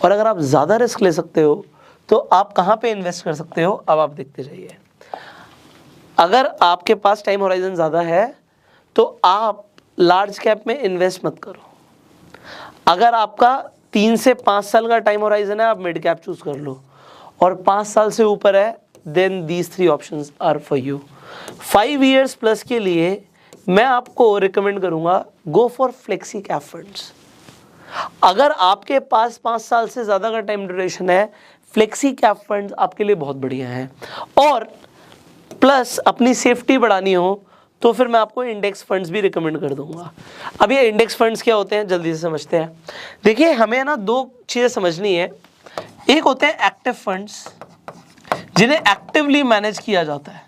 और अगर आप ज़्यादा रिस्क ले सकते हो तो आप कहाँ पे इन्वेस्ट कर सकते हो, अब आप देखते जाइए। अगर आपके पास टाइम होराइजन ज़्यादा है तो आप लार्ज कैप में इन्वेस्ट मत करो। अगर आपका 3 से 5 साल का टाइम होराइजन है, आप मिड कैप चूज कर लो, और 5 साल से ऊपर है then these 3 options are for you. 5 years plus के लिए मैं आपको रिकमेंड करूंगा go for flexi cap funds. अगर आपके पास 5 साल से ज़्यादा का टाइम ड्यूरेशन है, फ्लेक्सी कैप फंड्स आपके लिए बहुत बढ़िया हैं। और प्लस अपनी सेफ्टी बढ़ानी हो तो फिर मैं आपको इंडेक्स फंड्स भी रिकमेंड कर दूंगा। अब ये इंडेक्स फंड्स क्या होते हैं जल्दी से समझते हैं। देखिए हमें ना 2 चीज़ें समझनी है। एक होते हैं एक्टिव फंड्स जिन्हें एक्टिवली मैनेज किया जाता है,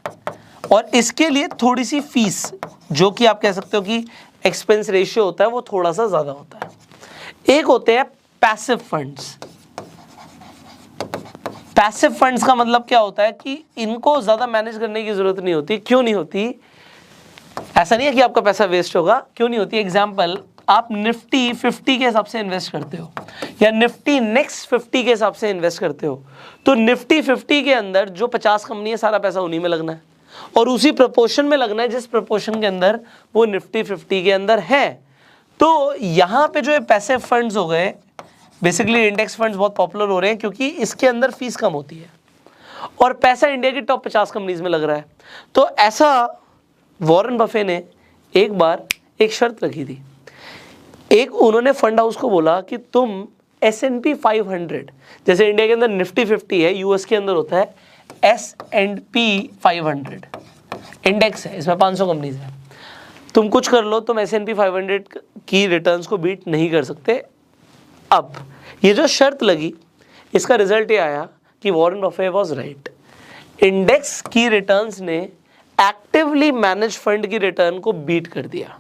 और इसके लिए थोड़ी सी फीस, जो कि आप कह सकते हो कि एक्सपेंस रेशियो होता है, वो थोड़ा सा ज़्यादा होता है। एक होते हैं पैसिव फंड्स। पैसिव फंड्स का मतलब क्या होता है कि इनको ज़्यादा मैनेज करने की ज़रूरत नहीं होती। क्यों नहीं होती? ऐसा नहीं है कि आपका पैसा वेस्ट होगा, क्यों नहीं होती। एग्जाम्पल, आप निफ्टी 50 के हिसाब से इन्वेस्ट करते हो या निफ्टी नेक्स्ट 50 के हिसाब से इन्वेस्ट करते हो, तो निफ्टी 50 के अंदर जो 50 कंपनी है सारा पैसा उन्हीं में लगना है, और उसी प्रोपोर्शन में लगना है जिस प्रोपोर्शन के अंदर वो निफ्टी 50 के अंदर है। तो यहाँ पे जो पैसिव फंड्स हो गए, बेसिकली इंडेक्स फंड्स बहुत पॉपुलर हो रहे हैं क्योंकि इसके अंदर फीस कम होती है और पैसा इंडिया की टॉप 50 कंपनीज में लग रहा है। तो ऐसा वॉरेन बफे ने एक बार एक शर्त रखी थी। एक उन्होंने फंड हाउस को बोला कि तुम S&P 500, जैसे इंडिया के अंदर निफ्टी 50 है, यूएस के अंदर होता है S&P 500 इंडेक्स है, इसमें 500 कंपनीज है। तुम कुछ कर लो, तुम S&P 500 की रिटर्न्स को बीट नहीं कर सकते। अब ये जो शर्त लगी, इसका रिजल्ट ये आया कि Warren Buffett was right. Index की रिटर्न्स ने एक्टिवली मैनेज फंड की रिटर्न को बीट कर दिया।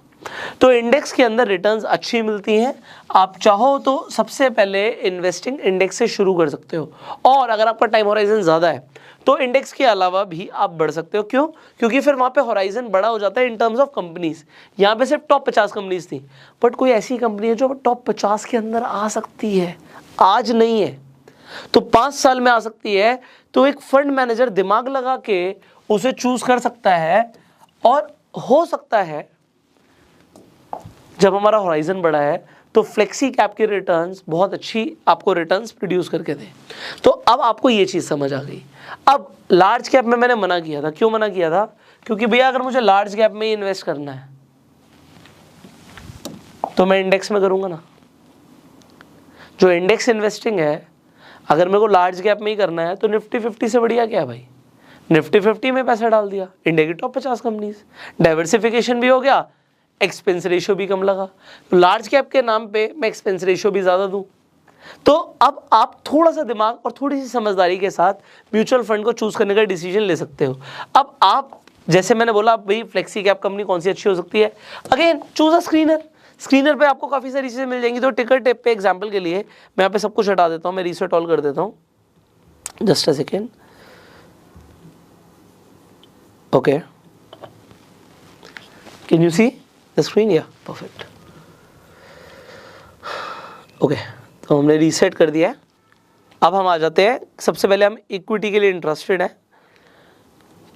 तो इंडेक्स के अंदर रिटर्न्स अच्छी मिलती हैं। आप चाहो तो सबसे पहले इन्वेस्टिंग इंडेक्स से शुरू कर सकते हो, और अगर आपका टाइम होराइजन ज़्यादा है तो इंडेक्स के अलावा भी आप बढ़ सकते हो। क्यों? क्योंकि फिर वहाँ पे होराइजन बड़ा हो जाता है इन टर्म्स ऑफ कंपनीज। यहाँ पे सिर्फ टॉप 50 कंपनीज थी, बट कोई ऐसी कंपनी है जो टॉप 50 के अंदर आ सकती है, आज नहीं है तो 5 साल में आ सकती है। तो एक फंड मैनेजर दिमाग लगा के उसे चूज कर सकता है, और हो सकता है जब हमारा होराइजन बड़ा है तो फ्लेक्सी कैप के रिटर्न्स बहुत अच्छी आपको रिटर्न्स प्रोड्यूस करके दें। तो अब आपको ये चीज़ समझ आ गई। अब लार्ज कैप में मैंने मना किया था। क्यों मना किया था? क्योंकि भैया अगर मुझे लार्ज कैप में ही इन्वेस्ट करना है तो मैं इंडेक्स में करूँगा ना। जो इंडेक्स इन्वेस्टिंग है, अगर मेरे को लार्ज कैप में ही करना है तो निफ्टी 50 से बढ़िया क्या है भाई? निफ्टी 50 में पैसा डाल दिया, इंडिया की टॉप 50 कंपनीज, डाइवर्सिफिकेशन भी हो गया, एक्सपेंस रेशियो भी कम लगा। तो लार्ज कैप के नाम पे मैं एक्सपेंस रेशियो भी ज़्यादा दूं। तो अब आप थोड़ा सा दिमाग और थोड़ी सी समझदारी के साथ म्यूचुअल फंड को चूज करने का डिसीजन ले सकते हो। अब आप, जैसे मैंने बोला, भाई फ्लेक्सी कैप कंपनी कौन सी अच्छी हो सकती है, again choose a screener. Screener पे आपको काफ़ी सारी चीज़ें मिल जाएंगी। तो टिकर टेप पे एग्जाम्पल के लिए मैं यहाँ पे सब कुछ हटा देता हूँ, मैं रीसेट ऑल कर देता हूँ, just a second. Okay, can you see the screen? या परफेक्ट। ओके, तो हमने रीसेट कर दिया है। अब हम आ जाते हैं, सबसे पहले हम इक्विटी के लिए इंटरेस्टेड हैं।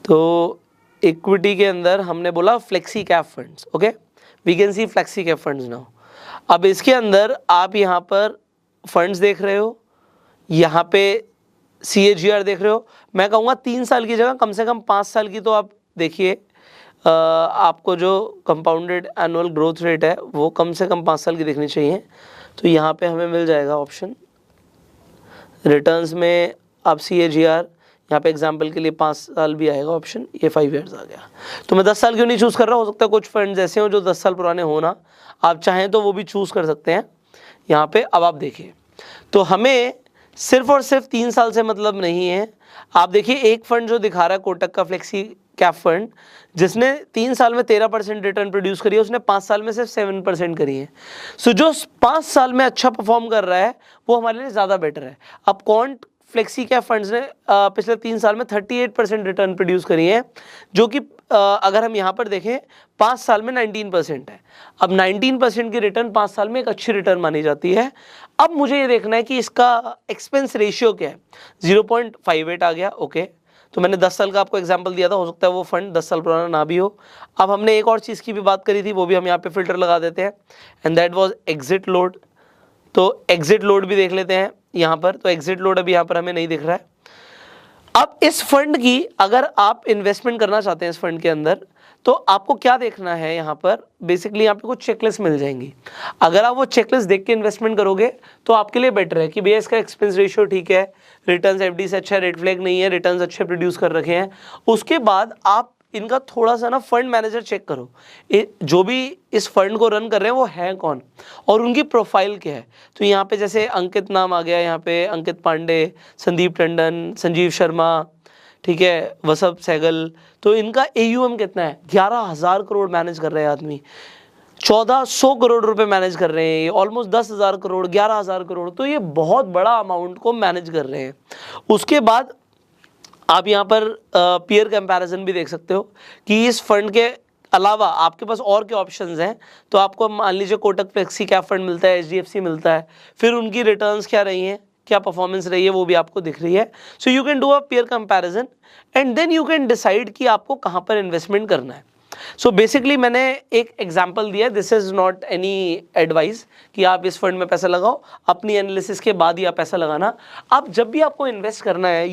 तो इक्विटी के अंदर हमने बोला flexi cap funds. Okay, we can see flexi cap funds now. अब इसके अंदर आप यहाँ पर फंड्स देख रहे हो, यहाँ पे CAGR देख रहे हो। मैं कहूँगा 3 साल की जगह कम से कम 5 साल की तो आप देखिए। आपको जो कंपाउंडेड एनुअल ग्रोथ रेट है वो कम से कम 5 साल की देखनी चाहिए। तो यहाँ पे हमें मिल जाएगा ऑप्शन रिटर्न्स में। आप CAGR यहाँ पे एग्जाम्पल के लिए 5 साल भी आएगा ऑप्शन, ये 5 ईयर्स आ गया। तो मैं 10 साल क्यों नहीं चूज़ कर रहा? हो सकता है कुछ फंड्स ऐसे हो जो 10 साल पुराने हो ना, आप चाहें तो वो भी चूज़ कर सकते हैं यहाँ पे। अब आप देखिए, तो हमें सिर्फ और सिर्फ 3 साल से मतलब नहीं है। आप देखिए, एक फंड जो दिखा रहा है कोटक का फ्लेक्सी कैप फंड, जिसने 3 साल में 13% रिटर्न प्रोड्यूस करी है, उसने 5 साल में सिर्फ 7% करी है। सो जो 5 साल में अच्छा परफॉर्म कर रहा है वो हमारे लिए ज़्यादा बेटर है। अब कौन फ्लेक्सी कैप फंड्स ने पिछले 3 साल में 38% रिटर्न प्रोड्यूस करी है, जो कि अगर हम यहाँ पर देखें 5 साल में 19% है। अब 19% की रिटर्न 5 साल में एक अच्छी रिटर्न मानी जाती है। अब मुझे ये देखना है कि इसका एक्सपेंस रेशियो क्या है। 0.58 आ गया। ओके, तो मैंने 10 साल का आपको एग्जांपल दिया था, हो सकता है वो फंड 10 साल पुराना ना भी हो। अब हमने एक और चीज़ की भी बात करी थी, वो भी हम यहाँ पे फिल्टर लगा देते हैं, and that was exit load. तो एग्जिट लोड भी देख लेते हैं यहाँ पर। तो एग्जिट लोड अभी यहाँ पर हमें नहीं दिख रहा है। अब इस फंड की अगर आप इन्वेस्टमेंट करना चाहते हैं इस फंड के अंदर, तो आपको क्या देखना है यहाँ पर, बेसिकली यहाँ पे कुछ चेकलिस्ट मिल जाएंगी। अगर आप वो चेकलिस्ट देख के इन्वेस्टमेंट करोगे तो आपके लिए बेटर है कि भैया इसका एक्सपेंस रेशियो ठीक है, रिटर्न्स FD से अच्छा, रेड फ्लैग नहीं है, रिटर्न्स अच्छे प्रोड्यूस कर रखे हैं। उसके बाद आप इनका थोड़ा सा ना फंड मैनेजर चेक करो, जो भी इस फंड को रन कर रहे हैं वो है कौन और उनकी प्रोफाइल क्या है। तो यहाँ पे जैसे अंकित नाम आ गया, यहाँ पे अंकित पांडे, संदीप टंडन, संजीव शर्मा, ठीक है, वसव सहगल। तो इनका AUM कितना है? 11,000 करोड़ मैनेज कर रहे हैं आदमी, 1400 करोड़ रुपए मैनेज कर रहे हैं, ऑलमोस्ट 10,000 करोड़, 11,000 करोड़। तो ये बहुत बड़ा अमाउंट को मैनेज कर रहे हैं। उसके बाद आप यहाँ पर पीयर कंपैरिजन भी देख सकते हो कि इस फंड के अलावा आपके पास और क्या ऑप्शंस हैं। तो आपको मान लीजिए कोटक फ्लेक्सी कैप फंड मिलता है, HDFC मिलता है, फिर उनकी रिटर्न्स क्या रही हैं, क्या परफॉर्मेंस रही है, वो भी आपको दिख रही है। So you can do a peer comparison and then you can decide कि आपको कहाँ पर इन्वेस्टमेंट करना है। सो बेसिकली मैंने एक एग्जांपल दिया, this is not any advice कि आप इस फंड में पैसा लगाओ, अपनी एनालिसिस के बाद ही आप पैसा लगाना। आप जब भी आपको इन्वेस्ट करना है,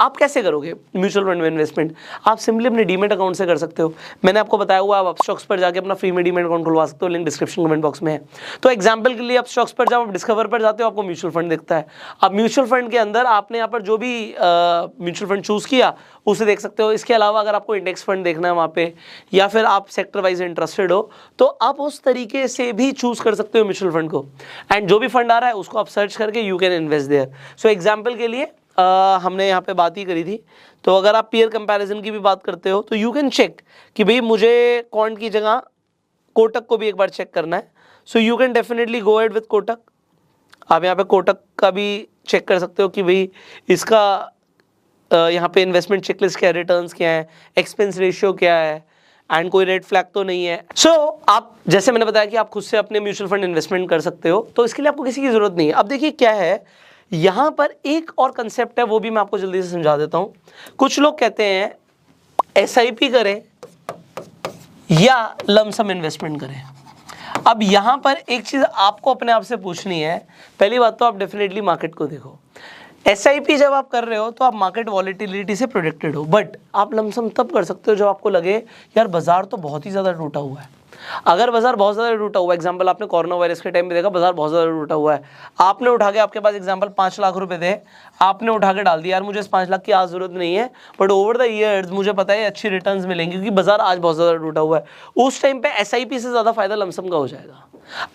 आप कैसे करोगे म्यूचुअल फंड में इन्वेस्टमेंट? आप सिंपली अपने डीमेट अकाउंट से कर सकते हो। मैंने आपको बताया हुआ, आप अपस्टॉक्स पर जाके अपना फ्री में डीमेट अकाउंट खुलवा सकते हो, लिंक डिस्क्रिप्शन कमेंट बॉक्स में है। तो एग्जांपल के लिए अपस्टॉक्स पर जब आप डिस्कवर पर जाते हो, आपको म्यूचुअल फंड दिखता है। आप म्यूचुअल फंड के अंदर आपने यहाँ पर जो भी म्यूचुअल फंड चूज किया उसे देख सकते हो। इसके अलावा अगर आपको इंडेक्स फंड देखना है वहाँ पे, या फिर आप सेक्टर वाइज इंटरेस्टेड हो, तो आप उस तरीके से भी चूज कर सकते हो म्यूचुअल फंड को। एंड जो भी फंड आ रहा है उसको आप सर्च करके you can invest their. So example के लिए हमने यहाँ पे बात ही करी थी, तो अगर आप पीयर कंपैरिजन की भी बात करते हो तो यू कैन चेक कि भाई मुझे कौन की जगह कोटक को भी एक बार चेक करना है। So you can definitely go ahead with Kotak. आप यहाँ पे कोटक का भी चेक कर सकते हो कि भाई इसका यहाँ पे इन्वेस्टमेंट चेकलिस्ट क्या है, रिटर्न्स क्या है, एक्सपेंस रेशियो क्या है, एंड कोई रेड फ्लैग तो नहीं है। सो आप, जैसे मैंने बताया कि आप खुद से अपने म्यूचुअल फंड इन्वेस्टमेंट कर सकते हो, तो इसके लिए आपको किसी की जरूरत नहीं है। अब देखिए क्या है, यहाँ पर एक और कंसेप्ट है, वो भी मैं आपको जल्दी से समझा देता हूँ। कुछ लोग कहते हैं एसआईपी करें या लमसम इन्वेस्टमेंट करें। अब यहाँ पर एक चीज़ आपको अपने आप से पूछनी है। पहली बात तो आप डेफिनेटली मार्केट को देखो। एसआईपी जब आप कर रहे हो तो आप मार्केट वॉलेटिलिटी से प्रोटेक्टेड हो, बट आप लमसम तब कर सकते हो जब आपको लगे यार बाजार तो बहुत ही ज़्यादा टूटा हुआ है। अगर बाजार बहुत ज़्यादा टूटा हुआ है, एग्जांपल आपने कोरोना वायरस के टाइम पे देखा बाजार बहुत ज़्यादा टूटा हुआ है, आपने उठा के, आपके पास एग्जांपल 5 लाख रुपए थे, आपने उठा के डाल दिया, यार मुझे इस 5 लाख की आज ज़रूरत नहीं है, बट ओवर द ईयर्स मुझे पता है अच्छी रिटर्न्स मिलेंगी क्योंकि बाजार आज बहुत ज़्यादा टूटा हुआ है। उस टाइम पे एसआईपी से ज़्यादा फायदा लमसम का हो जाएगा।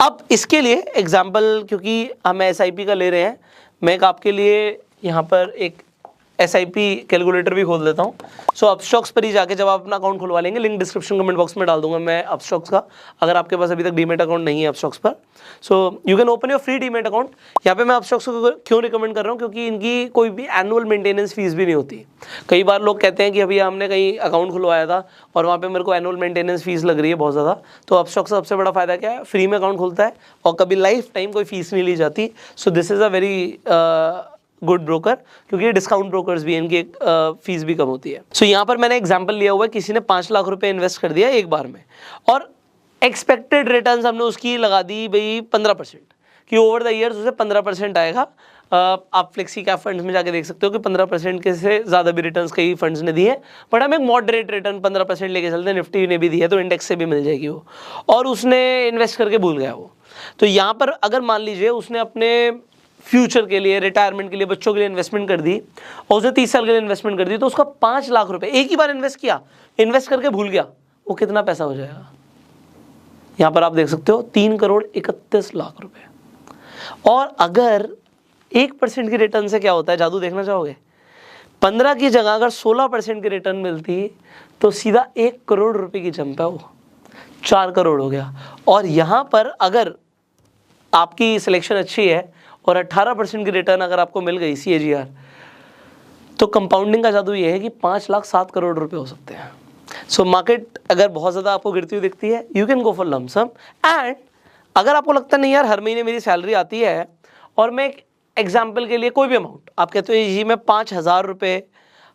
अब इसके लिए एग्जाम्पल, क्योंकि हम एसआईपी का ले रहे हैं, मैं एक आपके लिए यहाँ पर एक एसआईपी कैलकुलेटर भी खोल देता हूँ। सो अपस्टॉक्स पर ही जाके जब आप अपना अकाउंट खुलवा लेंगे, लिंक डिस्क्रिप्शन कमेंट बॉक्स में डाल दूंगा मैं अपस्टॉक्स का, अगर आपके पास अभी तक डीमेट अकाउंट नहीं है अपस्टॉक्स पर, सो you can open your free demat account. यहाँ पे मैं अपस्टॉक्स को क्यों रिकमेंड कर रहा हूँ, क्योंकि इनकी कोई भी एनुअल मेंटेनेंस फीस भी नहीं होती। कई बार लोग कहते हैं कि अभी हमने कहीं अकाउंट खुलवाया था और वहाँ पर मेरे को एनुअल मेंटेनेंस फीस लग रही है बहुत ज़्यादा, तो अपस्टॉक्स का सबसे बड़ा फायदा क्या है, फ्री में अकाउंट खुलता है और कभी लाइफ टाइम कोई फीस नहीं ली जाती। So this is a very good broker, क्योंकि डिस्काउंट ब्रोकर्स भी, इनकी फीस भी कम होती है। सो यहाँ पर मैंने एग्जांपल लिया हुआ है, किसी ने 5 लाख रुपए इन्वेस्ट कर दिया एक बार में, और एक्सपेक्टेड रिटर्न्स हमने उसकी लगा दी भाई 15%, कि ओवर द ईयर्स उसे 15% आएगा। आप फ्लेक्सी कैप फंड्स में जाके देख सकते हो कि 15% के से ज़्यादा भी रिटर्न्स कई फंड्स ने दिए, बट हम एक मॉडरेट रिटर्न 15% लेके चलते हैं, निफ्टी ने भी दी है तो इंडेक्स से भी मिल जाएगी वो, और उसने इन्वेस्ट करके भूल गया वो। तो यहाँ पर अगर मान लीजिए उसने अपने फ्यूचर के लिए, रिटायरमेंट के लिए, बच्चों के लिए इन्वेस्टमेंट कर दी और उसने 30 साल के लिए इन्वेस्टमेंट कर दी, तो उसका 5 लाख रुपए एक ही बार इन्वेस्ट किया, इन्वेस्ट करके भूल गया, वो कितना पैसा हो जाएगा? यहां पर आप देख सकते हो 3,31,00,000 रुपए। और अगर 1% की रिटर्न से क्या होता है, जादू देखना चाहोगे? 15 की जगह अगर 16% की रिटर्न मिलती तो सीधा 1 करोड़ रुपए की जंप है, वो 4 करोड़ हो गया। और यहां पर अगर आपकी सिलेक्शन अच्छी है और 18% की रिटर्न अगर आपको मिल गई CAGR, तो कंपाउंडिंग का जादू ये है कि 5,07 करोड़ रुपए हो सकते हैं। सो मार्केट अगर बहुत ज़्यादा आपको गिरती हुई दिखती है, you can go for lump sum. And अगर आपको लगता नहीं यार हर महीने मेरी सैलरी आती है और मैं एक एग्जाम्पल के लिए कोई भी अमाउंट, आप कहते हो जी मैं 5,000 रुपये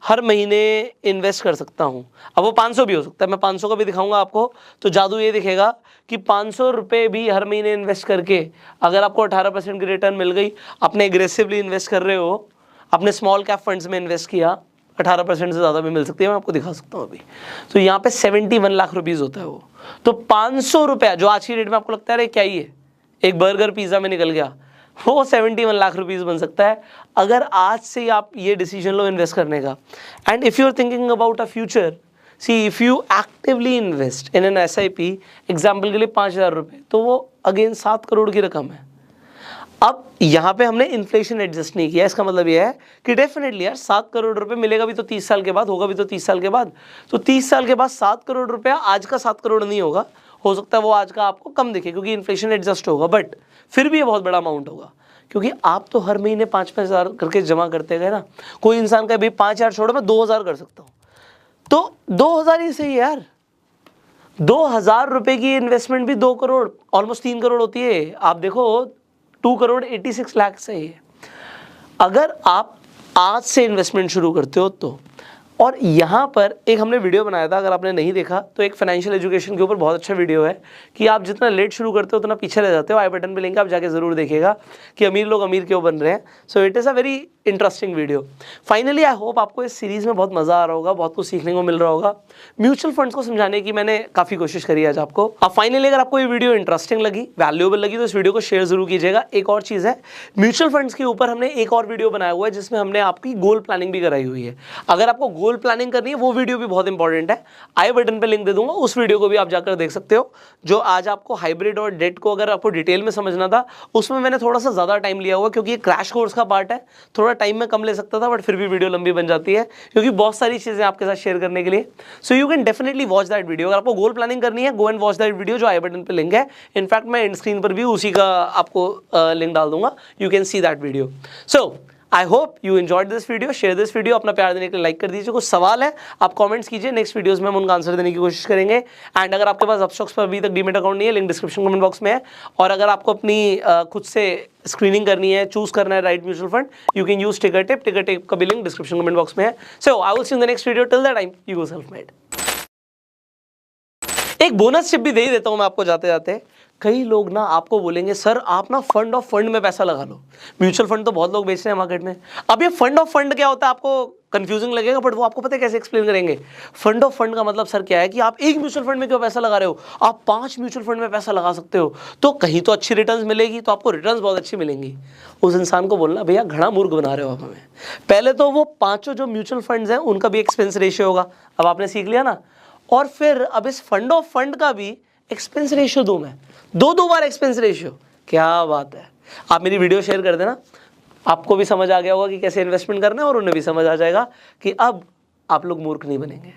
हर महीने इन्वेस्ट कर सकता हूँ, अब वो 500 भी हो सकता है, मैं 500 का भी दिखाऊंगा आपको, तो जादू ये दिखेगा कि 500 रुपये भी हर महीने इन्वेस्ट करके अगर आपको 18% की रिटर्न मिल गई, आपने एग्रेसिवली इन्वेस्ट कर रहे हो, आपने स्मॉल कैप फंड्स में इन्वेस्ट किया, 18% से ज़्यादा भी मिल सकती है, मैं आपको दिखा सकता हूँ अभी। तो यहाँ पे 71 लाख रुपीज़ होता है वो। तो 500 रुपया जो आज की डेट में आपको लगता है अरे क्या ही है, एक बर्गर पिज़्ज़ा में निकल गया, वो 71 लाख रुपीज़ बन सकता है अगर आज से आप ये डिसीजन लो इन्वेस्ट करने का। And if you are thinking about a future, see if you actively invest in an SIP, example के लिए 5,000 रुपये, तो वो अगेन 7 करोड़ की रकम है। अब यहाँ पे हमने इन्फ्लेशन एडजस्ट नहीं किया, इसका मतलब ये है कि डेफिनेटली यार 7 करोड़ रुपए मिलेगा भी तो 30 साल के बाद, होगा भी तो 30 साल के बाद, तो 30 साल के बाद 7 करोड़ रुपया आज का 7 करोड़ नहीं होगा, हो सकता है वो आज का आपको कम दिखे क्योंकि इन्फ्लेशन एडजस्ट होगा, बट फिर भी ये बहुत बड़ा अमाउंट होगा क्योंकि आप तो हर महीने 5-5 हज़ार करके जमा करते गए ना। कोई इंसान का भी 5,000 छोड़ो मैं 2,000 कर सकता हूँ, तो 2,000 ही सही है यार। 2,000 रुपए की इन्वेस्टमेंट भी 2 करोड़ ऑलमोस्ट 3 करोड़ होती है। आप देखो 2 करोड़ 86 लाख सही है। अगर आप आज से इन्वेस्टमेंट शुरू करते हो तो और यहाँ पर एक हमने वीडियो बनाया था, अगर आपने नहीं देखा तो एक फाइनेंशियल एजुकेशन के ऊपर बहुत अच्छा वीडियो है कि आप जितना लेट शुरू करते हो उतना पीछे रह जाते हो। आई बटन पे लिंक, आप जाके ज़रूर देखिएगा कि अमीर लोग अमीर क्यों बन रहे हैं। So it is a very interesting video. Finally I hope आपको इस सीरीज़ में बहुत मज़ा आ रहा होगा, बहुत कुछ सीखने को मिल रहा होगा। म्यूचुअल फंड्स को समझाने की मैंने काफ़ी कोशिश करी आज आपको। अब फाइनली अगर आपको ये वीडियो इंटरेस्टिंग लगी, वैल्यूएबल लगी, तो इस वीडियो को शेयर जरूर कीजिएगा। एक और चीज़ है, म्यूचुअल फंड्स के ऊपर हमने एक और वीडियो बनाया हुआ है जिसमें हमने आपकी गोल प्लानिंग भी कराई हुई है। अगर आपको गोल प्लानिंग करनी है, वो वीडियो भी बहुत इंपॉर्टेंट है। आई बटन पे लिंक दे दूंगा, उस वीडियो को भी आप जाकर देख सकते हो। जो आज आपको हाइब्रिड और डेट को अगर आपको डिटेल में समझना था, उसमें मैंने थोड़ा सा ज़्यादा टाइम लिया हुआ, क्योंकि ये क्रैश कोर्स का पार्ट है। थोड़ा टाइम में कम ले सकता था, बट फिर भी वीडियो लंबी बन जाती है क्योंकि बहुत सारी चीज़ें आपके साथ शेयर करने के लिए। सो you can definitely watch that video. अगर आपको गोल प्लानिंग करनी है, go and watch that video, जो आई बटन पे लिंक है। इनफैक्ट मैं एंड स्क्रीन पर भी उसी का आपको लिंक डाल दूंगा, you can see that video. So I hope you enjoyed this video. Share this video, अपना प्यार देने के लिए लाइक कर दीजिए। कुछ सवाल है आप कमेंट्स कीजिए, नेक्स्ट वीडियोस में हम उनका आंसर देने की कोशिश करेंगे। एंड अगर आपके पास अपस्टॉक्स पर अभी तक डीमेट अकाउंट नहीं है, लिंक डिस्क्रिप्शन कमेंट बॉक्स में है। और अगर आपको अपनी खुद से स्क्रीनिंग करनी है, चूज करना है right mutual fund, you can use Tickertape. Tickertape का भी लिंक डिस्क्रिप्शन कमेंट बॉक्स में है। So I will see in the next video. Till that time you go self made. एक bonus tip भी दे ही देता हूं मैं आपको जाते जाते। कई लोग ना आपको बोलेंगे, सर आप ना फंड ऑफ फंड में पैसा लगा लो। म्यूचुअल फंड तो बहुत लोग बेच रहे हैं मार्केट में। अब ये फंड ऑफ फंड क्या होता है आपको कंफ्यूजिंग लगेगा, बट वो आपको पता है कैसे एक्सप्लेन करेंगे। फंड ऑफ फंड का मतलब सर क्या है कि आप एक म्यूचुअल फंड में क्यों पैसा लगा रहे हो, आप 5 म्यूचुअल फंड में पैसा लगा सकते हो। तो कहीं तो अच्छी रिटर्न्स मिलेगी, तो आपको रिटर्न्स बहुत अच्छी मिलेंगी। उस इंसान को बोलना, भैया घना मूर्ख बना रहे हो आप हमें। पहले तो वो 5 जो म्यूचुअल फंड्स हैं उनका भी एक्सपेंस रेशियो होगा, अब आपने सीख लिया ना। और फिर अब इस फंड ऑफ फंड का भी एक्सपेंस रेशियो दूं मैं, दो बार एक्सपेंस रेशियो। क्या बात है। आप मेरी वीडियो शेयर कर देना, आपको भी समझ आ गया होगा कि कैसे इन्वेस्टमेंट करना है, और उन्हें भी समझ आ जाएगा कि अब आप लोग मूर्ख नहीं बनेंगे।